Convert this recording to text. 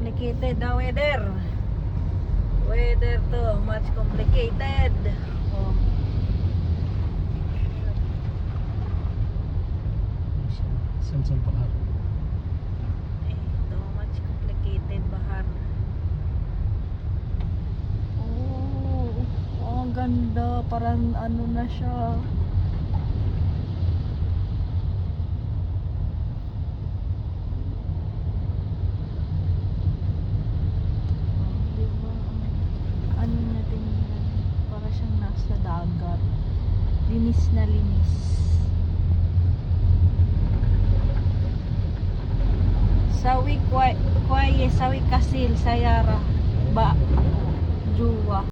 complicated na weather. Weather to, much complicated. Oh. Samsung Bahar. Ito, much complicated bahar. Oh, ang ganda. Parang ano na siya. Ano natin yan, para siyang nasa dagat, linis na linis. Sawi kwaye, sawi kasil sayara ba juwa.